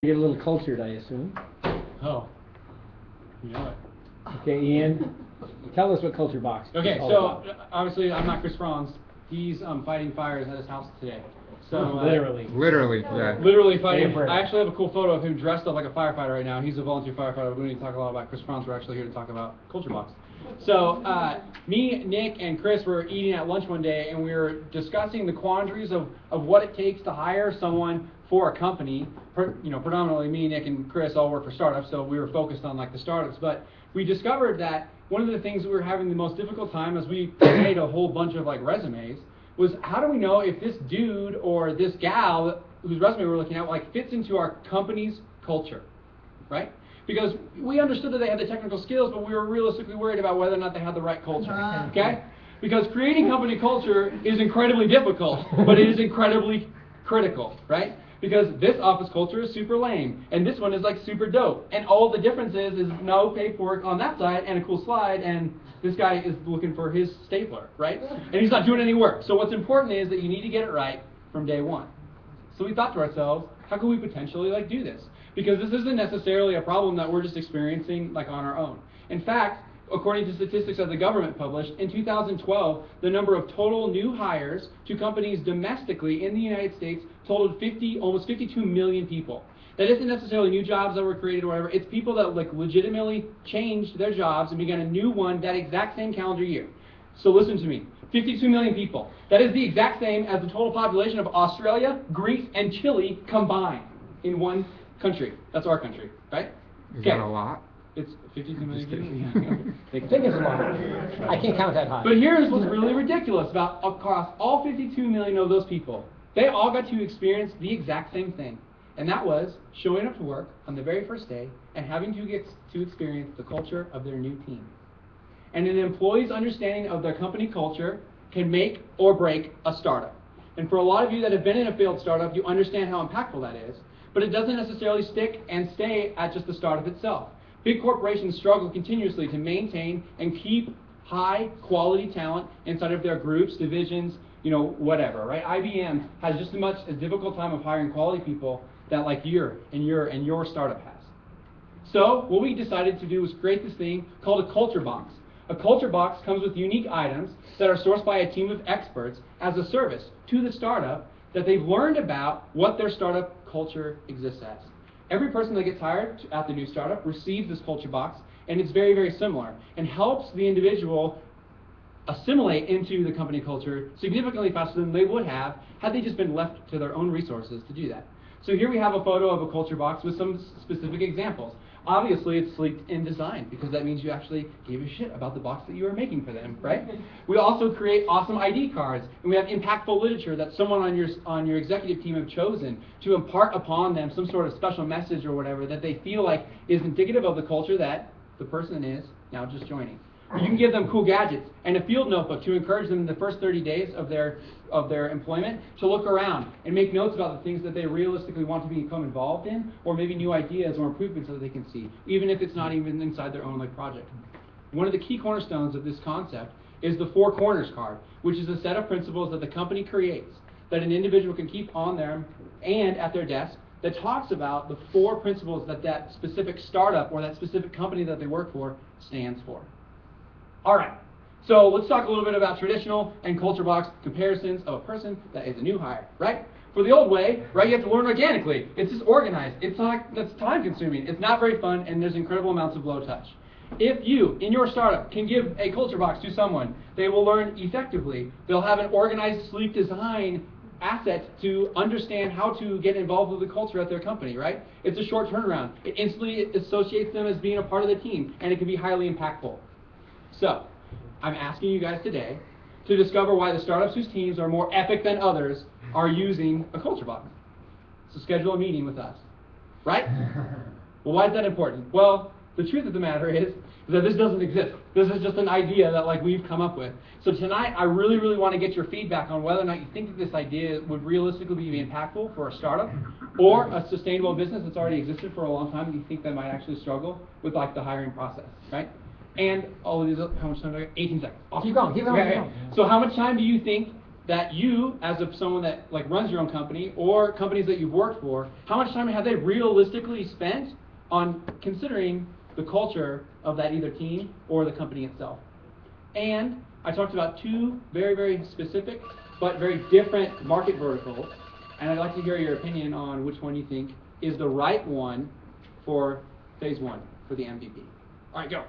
Get a little cultured, I assume. Oh, you know it. Okay, Ian, tell us what Culture Box is Okay, all so about. obviously I'm not Chris Franz. He's fighting fires at his house today. So Literally. Literally, yeah. Literally fighting. Favorite. I actually have a cool photo of him dressed up like a firefighter right now. He's a volunteer firefighter. We need to talk a lot about Chris Franz. We're actually here to talk about Culture Box. So me, Nick, and Chris were eating at lunch one day, and we were discussing the quandaries of what it takes to hire someone for a company. Predominantly me, Nick, and Chris all work for startups, so we were focused on like the startups. But we discovered that one of the things we were having the most difficult time as we made a whole bunch of like resumes was how do we know if this dude or this gal whose resume we're looking at like fits into our company's culture, right? Because we understood that they had the technical skills, but we were realistically worried about whether or not they had the right culture, okay? Because creating company culture is incredibly difficult, but it is incredibly critical, right? Because this office culture is super lame, and this one is like super dope. And all the difference is no paperwork on that side and a cool slide, and this guy is looking for his stapler, right? And he's not doing any work. So what's important is that you need to get it right from day one. So we thought to ourselves, how can we potentially like do this? Because this isn't necessarily a problem that we're just experiencing like on our own. In fact, according to statistics that the government published, in 2012, the number of total new hires to companies domestically in the United States totaled almost 52 million people. That isn't necessarily new jobs that were created or whatever. It's people that like legitimately changed their jobs and began a new one that exact same calendar year. So listen to me. 52 million people. That is the exact same as the total population of Australia, Greece, and Chile combined in one country. That's our country, right? Is that a lot? It's 52 million people. They think it's a lot. I can't count that high. But here's what's really ridiculous about across all 52 million of those people. They all got to experience the exact same thing. And that was showing up to work on the very first day and having to get to experience the culture of their new team. And an employee's understanding of their company culture can make or break a startup. And for a lot of you that have been in a failed startup, you understand how impactful that is. But it doesn't necessarily stick and stay at just the startup itself. Big corporations struggle continuously to maintain and keep high quality talent inside of their groups, divisions, whatever, right? IBM has just as much a difficult time of hiring quality people that like your startup has. So what we decided to do was create this thing called a culture box. A culture box comes with unique items that are sourced by a team of experts as a service to the startup that they've learned about what their startup culture exists as. Every person that gets hired at the new startup receives this culture box, and it's very, very similar and helps the individual assimilate into the company culture significantly faster than they would have had they just been left to their own resources to do that. So here we have a photo of a culture box with some specific examples. Obviously, it's sleeked in design because that means you actually gave a shit about the box that you were making for them, right? We also create awesome ID cards, and we have impactful literature that someone on your executive team have chosen to impart upon them some sort of special message or whatever that they feel like is indicative of the culture that the person is now just joining. You can give them cool gadgets and a field notebook to encourage them in the first 30 days of their employment to look around and make notes about the things that they realistically want to become involved in, or maybe new ideas or improvements that they can see, even if it's not even inside their own project. One of the key cornerstones of this concept is the 4 corners card, which is a set of principles that the company creates that an individual can keep on them and at their desk that talks about the 4 principles that specific startup or that specific company that they work for stands for. All right, so let's talk a little bit about traditional and culture box comparisons of a person that is a new hire, right? For the old way, right, you have to learn organically. It's just organized. That's time consuming. It's not very fun, and there's incredible amounts of low touch. If you, in your startup, can give a culture box to someone, they will learn effectively. They'll have an organized, sleek design asset to understand how to get involved with the culture at their company, right? It's a short turnaround. It instantly associates them as being a part of the team, and it can be highly impactful. So, I'm asking you guys today to discover why the startups whose teams are more epic than others are using a culture box. So schedule a meeting with us, right? Well, why is that important? Well, the truth of the matter is that this doesn't exist. This is just an idea that we've come up with. So tonight, I really, really want to get your feedback on whether or not you think that this idea would realistically be impactful for a startup or a sustainable business that's already existed for a long time and you think that might actually struggle with the hiring process, right? And all of these, how much time do I got? 18 seconds. Awesome. Keep going. Okay. So how much time do you think that you, as of someone that like runs your own company or companies that you've worked for, how much time have they realistically spent on considering the culture of that either team or the company itself? And I talked about two very, very specific but very different market verticals, and I'd like to hear your opinion on which one you think is the right one for phase one for the MVP. All right, go.